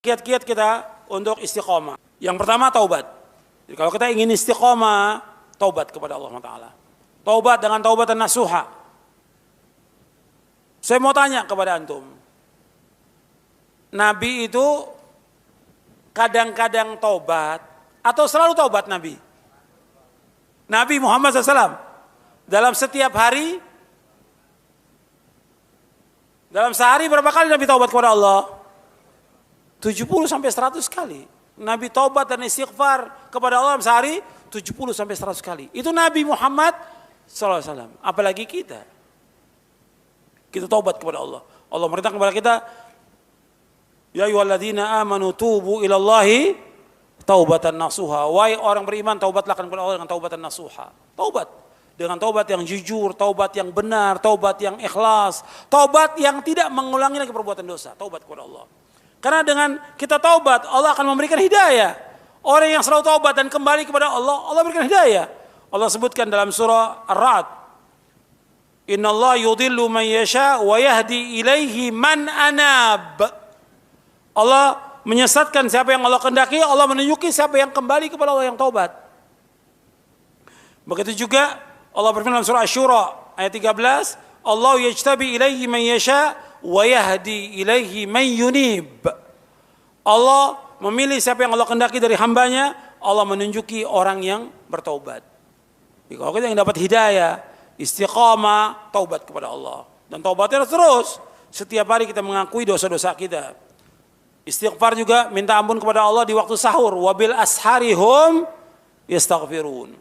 Kiat-kiat kita untuk istiqomah. Yang pertama taubat. Jadi kalau kita ingin istiqomah, taubat kepada Allah Taala. Taubat dengan taubatan nasuha. Saya mau tanya kepada antum. Nabi itu kadang-kadang taubat atau selalu taubat Nabi? Nabi Muhammad SAW dalam setiap hari, dalam sehari berapa kali Nabi taubat kepada Allah? 70 sampai 100 kali. Nabi taubat dan istighfar kepada Allah dalam sehari 70 sampai 100 kali. Itu Nabi Muhammad SAW. Apalagi kita. Kita taubat kepada Allah. Allah merintahkan kepada kita, ya ayyuhalladzina amanu tubu ilallahi taubatan nasuha. Wahai orang beriman, taubatlah kepada Allah dengan taubatan nasuha. Taubat dengan taubat yang jujur, taubat yang benar, taubat yang ikhlas, taubat yang tidak mengulangi lagi perbuatan dosa. Taubat kepada Allah. Karena dengan kita taubat, Allah akan memberikan hidayah. Orang yang selalu taubat dan kembali kepada Allah, Allah berikan hidayah. Allah sebutkan dalam surah Ar-Ra'd, Innallaha yudhillu man yasha wa yahdi ilaihi man anab. Allah menyesatkan siapa yang Allah kehendaki, Allah menunjuki siapa yang kembali kepada Allah yang taubat. Begitu juga Allah berfirman dalam surah Asy-Syura ayat 13, Allah yajtabi ilaihi man yasha wa yahdi ilaihi man yunib. Allah memilih siapa yang Allah kehendaki dari hambanya, Allah menunjuki orang yang bertaubat. Jadi kalau kita yang dapat hidayah, istiqamah, taubat kepada Allah. Dan taubatnya terus. Setiap hari kita mengakui dosa-dosa kita. Istighfar juga, minta ampun kepada Allah di waktu sahur. Wabil asharihum yastaghfirun.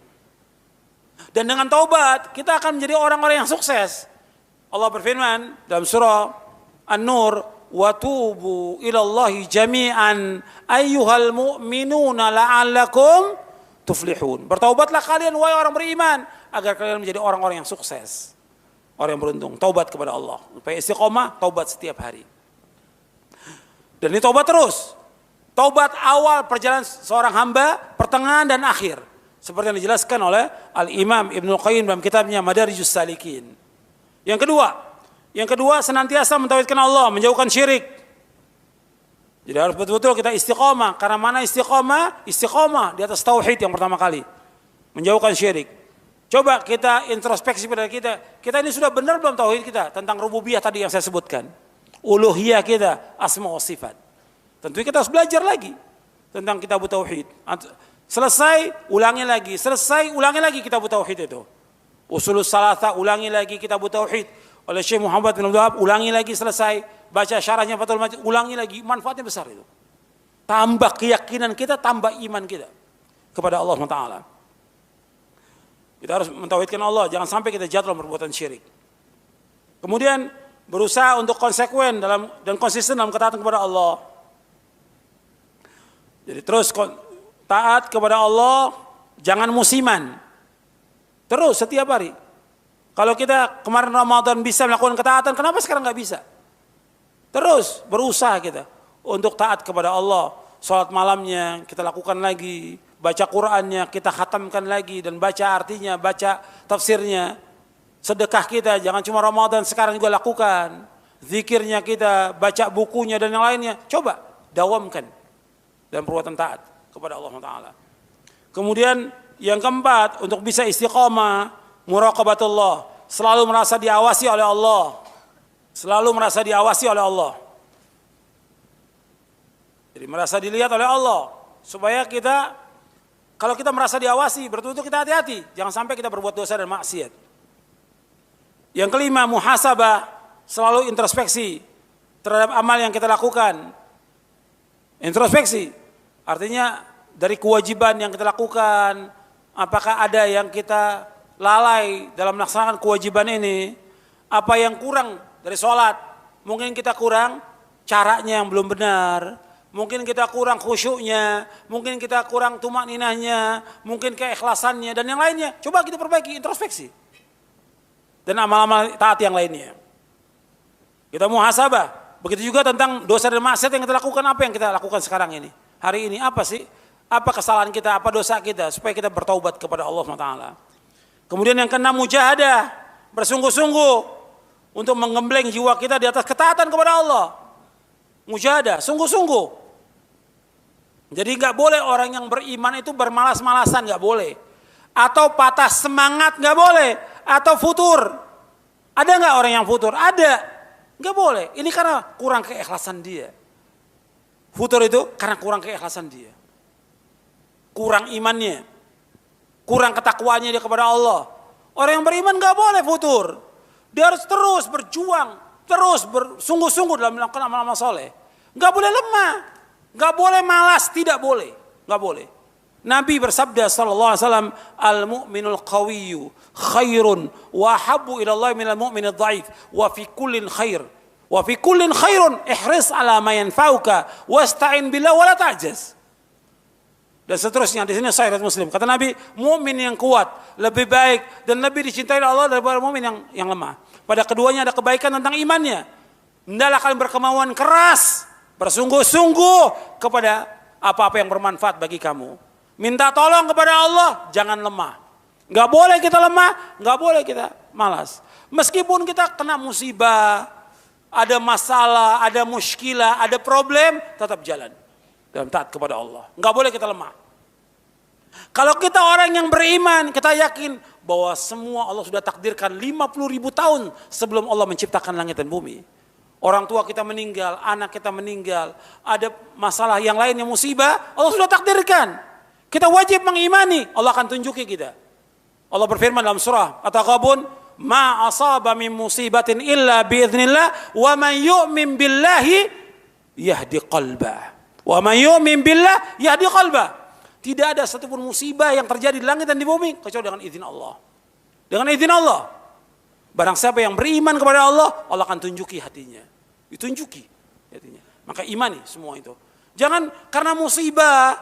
Dan dengan taubat, kita akan menjadi orang-orang yang sukses. Allah berfirman dalam surah An-Nur, watubu ilallahi jami'an ayyuhal mu'minuna la'allakum tuflihun. Bertaubatlah kalian wahai orang beriman agar kalian menjadi orang-orang yang sukses. Orang yang beruntung. Taubat kepada Allah. Supaya istiqomah, taubat setiap hari. Dan ini taubat terus. Taubat awal perjalanan seorang hamba, pertengahan dan akhir. Seperti yang dijelaskan oleh Al-Imam Ibnul Qayyim dalam kitabnya Madarijus Salikin. Yang kedua senantiasa mentauhidkan Allah, menjauhkan syirik. Jadi harus betul-betul kita istiqomah. Karena mana istiqomah? Istiqomah di atas tauhid yang pertama kali. Menjauhkan syirik. Coba kita introspeksi pada kita. Kita ini sudah benar belum tauhid kita tentang rububiyah tadi yang saya sebutkan. Uluhiyah kita, asma wa sifat. Tentunya kita harus belajar lagi tentang kitab tauhid. Selesai, ulangi lagi. Selesai, ulangi lagi kitab tauhid itu. Usulus Salatah, ulangi lagi kitab tauhid. Oleh Syekh Muhammad bin Abdul Wahab, ulangi lagi selesai. Baca syarahnya Fathul Majid, ulangi lagi. Manfaatnya besar itu. Tambah keyakinan kita, tambah iman kita kepada Allah Taala. Kita harus mentauhidkan Allah, jangan sampai kita jatuh dalam perbuatan syirik. Kemudian berusaha untuk konsekuen dan konsisten dalam ketaatan kepada Allah. Jadi terus taat kepada Allah, jangan musiman. Terus setiap hari. Kalau kita kemarin Ramadan bisa melakukan ketaatan, kenapa sekarang nggak bisa? Terus berusaha kita untuk taat kepada Allah. Salat malamnya kita lakukan lagi, baca Qur'annya kita khatamkan lagi dan baca artinya, baca tafsirnya. Sedekah kita jangan cuma Ramadan, sekarang juga lakukan. Zikirnya kita, baca bukunya dan yang lainnya. Coba dawamkan dalam perbuatan taat kepada Allah Taala. Kemudian yang keempat, untuk bisa istiqamah, muraqabatullah, selalu merasa diawasi oleh Allah. Selalu merasa diawasi oleh Allah. Jadi merasa dilihat oleh Allah. Supaya kita, kalau kita merasa diawasi, betul-betul kita hati-hati. Jangan sampai kita berbuat dosa dan maksiat. Yang kelima, muhasabah, selalu introspeksi terhadap amal yang kita lakukan. Introspeksi, artinya dari kewajiban yang kita lakukan, apakah ada yang kita lalai dalam melaksanakan kewajiban ini? Apa yang kurang dari sholat? Mungkin kita kurang caranya yang belum benar, mungkin kita kurang khusyuknya, mungkin kita kurang tumakninahnya, mungkin keikhlasannya dan yang lainnya. Coba kita perbaiki, introspeksi. Dan amal-amal taat yang lainnya. Kita muhasabah. Begitu juga tentang dosa dan maksiat yang kita lakukan. Apa yang kita lakukan sekarang ini? Hari ini apa sih? Apa kesalahan kita, apa dosa kita, supaya kita bertaubat kepada Allah SWT. Kemudian yang keenam, mujahadah, bersungguh-sungguh untuk menggembleng jiwa kita di atas ketaatan kepada Allah. Mujahadah, sungguh-sungguh Jadi nggak boleh orang yang beriman itu bermalas-malasan, nggak boleh. Atau patah semangat, nggak boleh. Atau futur. Ada nggak orang yang futur? Ada. Nggak boleh. Ini karena kurang keikhlasan dia. Futur itu karena kurang keikhlasan dia. Kurang imannya. Kurang ketakwaannya dia kepada Allah. Orang yang beriman nggak boleh futur. Dia harus terus berjuang. Terus bersungguh-sungguh dalam melakukan amal-amal soleh. Nggak boleh lemah. Nggak boleh malas. Tidak boleh. Nggak boleh. Nabi bersabda sallallahu alaihi wasallam, al-mu'minul qawiyyu khairun wa habbu ila Allah minal mu'minid dhaif wa fi kullin khair. Wa fi kullin khairun ihris ala ma yanfa'uka wasta'in billah wa la ta'jaz. Dan seterusnya di sini sahih Muslim. Kata Nabi, mukmin yang kuat lebih baik dan lebih dicintai Allah daripada mukmin yang lemah. Pada keduanya ada kebaikan tentang imannya. Hendaklah kalian berkemauan keras, bersungguh-sungguh kepada apa-apa yang bermanfaat bagi kamu. Minta tolong kepada Allah, jangan lemah. Nggak boleh kita lemah, nggak boleh kita malas. Meskipun kita kena musibah, ada masalah, ada muskilah, ada problem, tetap jalan dalam taat kepada Allah. Nggak boleh kita lemah. Kalau kita orang yang beriman, kita yakin bahwa semua Allah sudah takdirkan 50.000 tahun sebelum Allah menciptakan langit dan bumi. Orang tua kita meninggal, anak kita meninggal, ada masalah yang lain yang musibah, Allah sudah takdirkan. Kita wajib mengimani, Allah akan tunjuki kita. Allah berfirman dalam surah At-Taghabun, ma asaba min musibatin illa biiznillah wa man yu'min billahi yahdi qalbah. Wa man yu'min billah yahdi qalbah. Tidak ada satupun musibah yang terjadi di langit dan di bumi kecuali dengan izin Allah. Dengan izin Allah. Barang siapa yang beriman kepada Allah, Allah akan tunjuki hatinya. Ditunjuki hatinya. Maka imani semua itu. Jangan karena musibah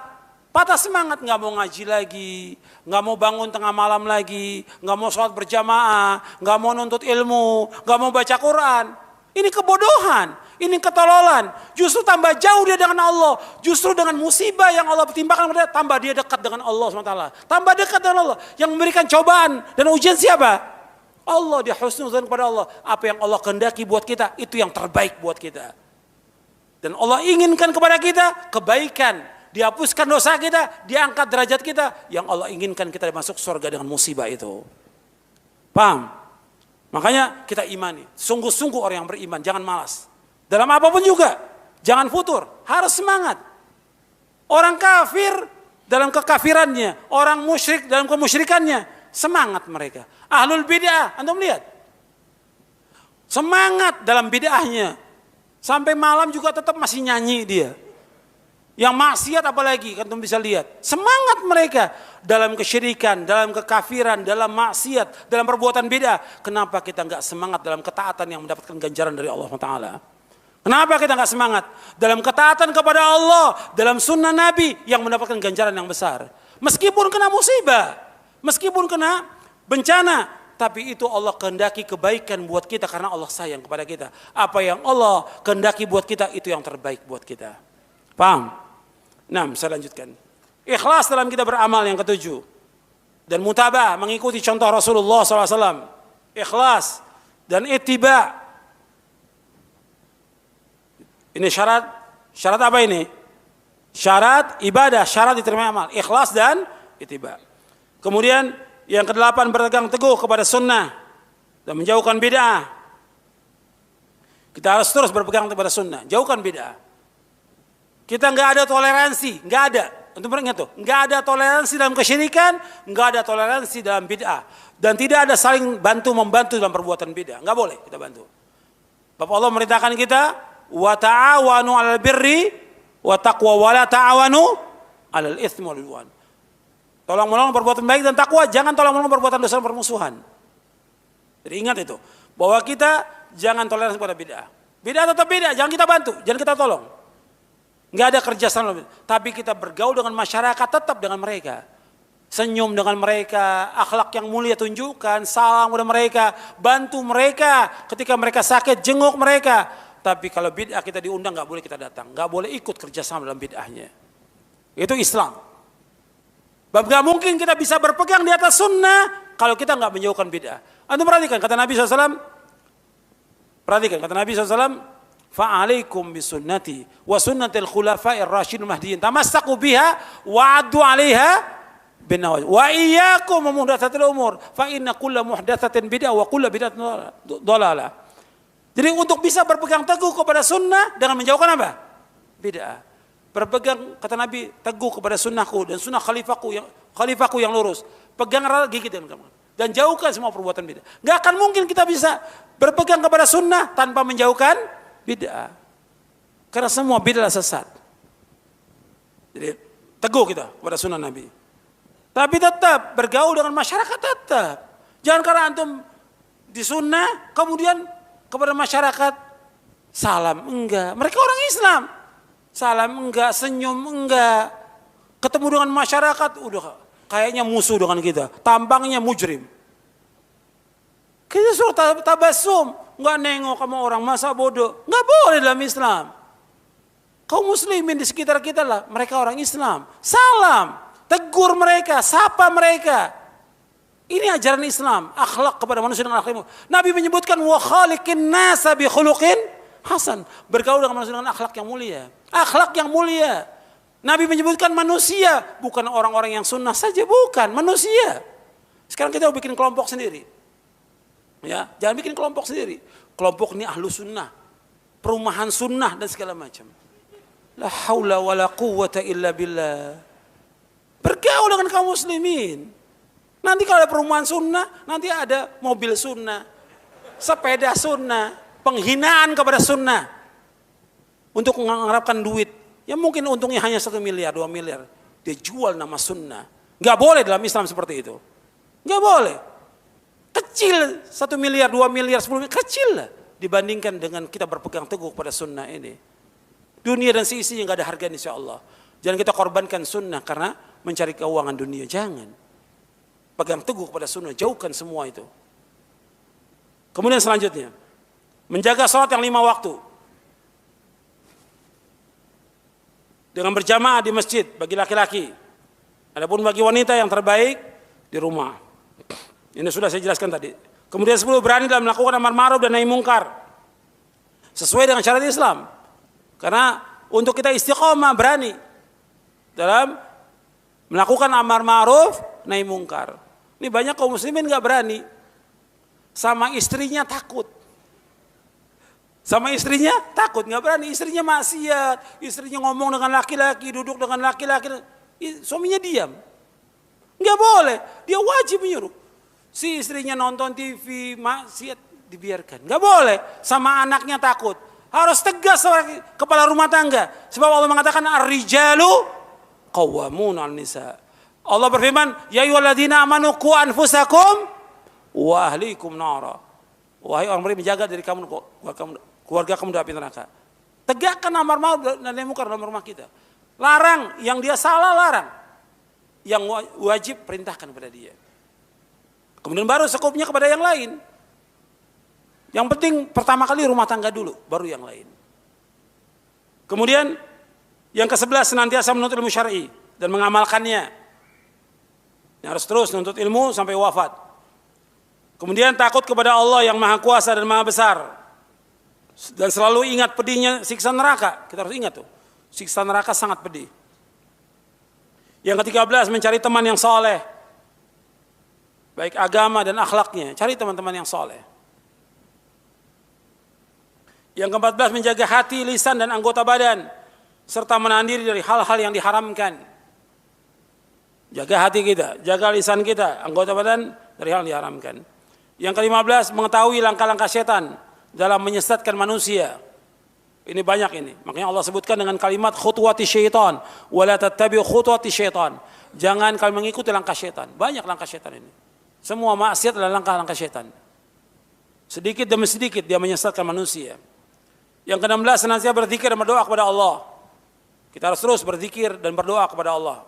patah semangat, nggak mau ngaji lagi, nggak mau bangun tengah malam lagi, nggak mau sholat berjamaah, nggak mau nuntut ilmu, nggak mau baca Quran. Ini kebodohan, ini ketololan. Justru tambah jauh dia dengan Allah. Justru dengan musibah yang Allah timpakan kepada dia, tambah dia dekat dengan Allah SWT. Tambah dekat dengan Allah. Yang memberikan cobaan dan ujian siapa? Allah. Dia husnuzan kepada Allah. Apa yang Allah kehendaki buat kita, itu yang terbaik buat kita. Dan Allah inginkan kepada kita kebaikan. Dihapuskan dosa kita, diangkat derajat kita. Yang Allah inginkan kita masuk surga dengan musibah itu. Paham? Makanya kita imani. Sungguh-sungguh orang yang beriman, jangan malas. Dalam apapun juga, jangan futur. Harus semangat. Orang kafir dalam kekafirannya, orang musyrik dalam kemusyrikannya, semangat mereka. Ahlul bid'ah, antum lihat. Semangat dalam bid'ahnya. Sampai malam juga tetap masih nyanyi dia. Yang maksiat apalagi, kan bisa lihat. Semangat mereka dalam kesyirikan, dalam kekafiran, dalam maksiat, dalam perbuatan beda. Kenapa kita nggak semangat dalam ketaatan yang mendapatkan ganjaran dari Allah Taala? Kenapa kita nggak semangat dalam ketaatan kepada Allah, dalam sunnah Nabi yang mendapatkan ganjaran yang besar? Meskipun kena musibah, meskipun kena bencana, tapi itu Allah kehendaki kebaikan buat kita karena Allah sayang kepada kita. Apa yang Allah kehendaki buat kita, itu yang terbaik buat kita. Paham? Nah, saya lanjutkan. Ikhlas dalam kita beramal yang ketujuh. Dan mutabah, mengikuti contoh Rasulullah SAW. Ikhlas dan ittiba. Ini syarat apa ini? Syarat ibadah, syarat diterima amal. Ikhlas dan ittiba. Kemudian yang kedelapan, berpegang teguh kepada sunnah. Dan menjauhkan bid'ah. Kita harus terus berpegang kepada sunnah. Jauhkan bid'ah. Kita nggak ada toleransi, nggak ada. Untuk ingat tuh, nggak ada toleransi dalam kesyirikan, nggak ada toleransi dalam bid'ah, dan tidak ada saling bantu membantu dalam perbuatan bid'ah. Nggak boleh kita bantu. Bapak Allah merintahkan kita, wa ta'awanu 'alal birri wa taqwa wa la ta'awanu 'alal itsmi wal 'udwan. Tolong menolong perbuatan baik dan takwa, jangan tolong menolong perbuatan dosa dan permusuhan. Jadi ingat itu, bahwa kita jangan toleransi pada bid'ah. Bid'ah tetap bid'ah, jangan kita bantu, jangan kita tolong. Nggak ada kerjasama, tapi kita bergaul dengan masyarakat tetap dengan mereka. Senyum dengan mereka, akhlak yang mulia tunjukkan, salam kepada mereka, bantu mereka ketika mereka sakit, jenguk mereka. Tapi kalau bid'ah kita diundang, nggak boleh kita datang, nggak boleh ikut kerjasama dalam bid'ahnya. Itu Islam. Bab nggak mungkin kita bisa berpegang di atas sunnah kalau kita nggak menjauhkan bid'ah. Antum perhatikan kata Nabi SAW. Perhatikan kata Nabi SAW. Fa'alaikum bisunnati wa sunnatil khulafa'ir rasyidin mahdiyyin tamassaku biha wa 'addu 'alaiha bin nawajid. Wa iyyakum muhdatsatil umur fa inna kulla muhdatsatin bid'ah wa kulla bid'atin dhalalah. Jadi untuk bisa berpegang teguh kepada sunnah dengan menjauhkan apa? Bid'ah. Berpegang, kata Nabi, teguh kepada sunnahku dan sunnah khalifahku yang lurus. Pegang erat gigit dan jauhkan semua perbuatan bid'ah. Gak akan mungkin kita bisa berpegang kepada sunnah tanpa menjauhkan bid'ah. Karena semua bid'ah sesat. Jadi teguh kita kepada sunnah Nabi. Tapi tetap bergaul dengan masyarakat tetap. Jangan karena antum di sunnah kemudian kepada masyarakat salam enggak. Mereka orang Islam. Salam enggak, senyum enggak. Ketemu dengan masyarakat udah kayaknya musuh dengan kita. Tampangnya mujrim. Kita suruh tabasum, enggak nengok sama orang, masa bodoh. Enggak boleh dalam Islam. Kaum muslimin di sekitar kita lah, mereka orang Islam. Salam, tegur mereka, sapa mereka. Ini ajaran Islam, akhlak kepada manusia dengan akhlak. Nabi menyebutkan wa khaliqin nasa bi khuluqin hasan. Bergaul dengan manusia dengan akhlak yang mulia. Akhlak yang mulia. Nabi menyebutkan manusia, bukan orang-orang yang sunnah saja, bukan, manusia. Sekarang kita bikin kelompok sendiri. Ya, jangan bikin kelompok sendiri. Kelompok ini ahlu sunnah, perumahan sunnah dan segala macam. La haula wa la quwwata illa billah. Bergaul dengan kaum muslimin. Nanti kalau ada perumahan sunnah, nanti ada mobil sunnah, sepeda sunnah, penghinaan kepada sunnah. Untuk mengharapkan duit, yang mungkin untungnya hanya 1 miliar, 2 miliar. Dia jual nama sunnah. Gak boleh dalam Islam seperti itu. Gak boleh. Kecil 1 miliar, 2 miliar, 10 miliar, kecil lah. Dibandingkan dengan kita berpegang teguh pada sunnah ini. Dunia dan seisinya gak ada harganya insya Allah. Jangan kita korbankan sunnah karena mencari keuangan dunia. Jangan. Pegang teguh pada sunnah, jauhkan semua itu. Kemudian selanjutnya, menjaga sholat yang 5 waktu. Dengan berjamaah di masjid bagi laki-laki. Adapun bagi wanita yang terbaik di rumah. Ini sudah saya jelaskan tadi. Kemudian 10 berani dalam melakukan amar ma'ruf dan nahi mungkar. Sesuai dengan syariat Islam. Karena untuk kita istiqomah berani dalam melakukan amar ma'ruf nahi mungkar. Ini banyak kaum muslimin gak berani. Sama istrinya takut. Sama istrinya takut, nggak berani. Istrinya maksiat, istrinya ngomong dengan laki-laki, duduk dengan laki-laki, suaminya diam. Nggak boleh, dia wajib menyuruh. Si istrinya nonton TV, maksiat, dibiarkan. Nggak boleh, sama anaknya takut. Harus tegas kepala rumah tangga. Sebab Allah mengatakan ar-rijalu qawwamun 'alan nisa. Allah berfirman, ya ayyuhalladzina amanu qu anfusakum wa ahlikum nara. Wahai orang beriman, menjaga diri kamu, keluarga kamu dari api neraka. Tegakkan amar ma'ruf dan nahi mungkar dalam rumah kita. Larang, yang dia salah larang. Yang wajib perintahkan kepada dia. Kemudian baru sekupnya kepada yang lain. Yang penting pertama kali rumah tangga dulu, baru yang lain. Kemudian yang ke-11 senantiasa menuntut ilmu syar'i dan mengamalkannya. Yang harus terus menuntut ilmu sampai wafat. Kemudian takut kepada Allah yang maha kuasa dan maha besar. Dan selalu ingat pedihnya siksa neraka. Kita harus ingat tuh. Siksa neraka sangat pedih. Yang ke-13 mencari teman yang soleh. Baik agama dan akhlaknya. Cari teman-teman yang soleh. Yang ke-14 menjaga hati, lisan dan anggota badan. Serta menahan diri dari hal-hal yang diharamkan. Jaga hati kita, jaga lisan kita, anggota badan dari hal yang diharamkan. Yang ke-15 mengetahui langkah-langkah setan dalam menyesatkan manusia. Ini banyak ini. Makanya Allah sebutkan dengan kalimat khutuwati syaitan. Wala tattabi'u khutuwati syaitan. Jangan kalian mengikuti langkah syaitan. Banyak langkah syaitan ini. Semua maksiat adalah langkah-langkah syaitan. Sedikit demi sedikit dia menyesatkan manusia. Yang ke-16 senantiasa berzikir dan berdoa kepada Allah. Kita harus terus berzikir dan berdoa kepada Allah.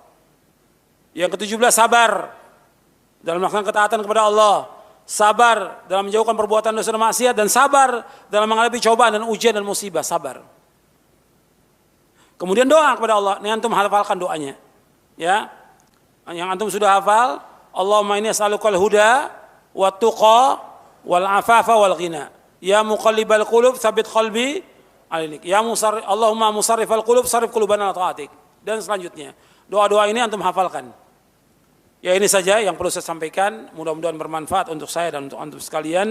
Yang ke-17 sabar dalam melaksanakan ketaatan kepada Allah. Sabar dalam menjauhkan perbuatan dosa dan maksiat, dan sabar dalam menghadapi cobaan dan ujian dan musibah. Sabar. Kemudian doa kepada Allah. Ini antum hafalkan doanya. Ya. Yang antum sudah hafal, Allahumma inni as'alukal huda wat tuqa wal afafa wal ghina. Ya muqallibal qulub tsabbit qalbi Ya Allahumma musarrifal qulub sarif qulubana ala taatik. Dan selanjutnya, doa-doa ini antum hafalkan. Ya ini saja yang perlu saya sampaikan, mudah-mudahan bermanfaat untuk saya dan untuk antum sekalian.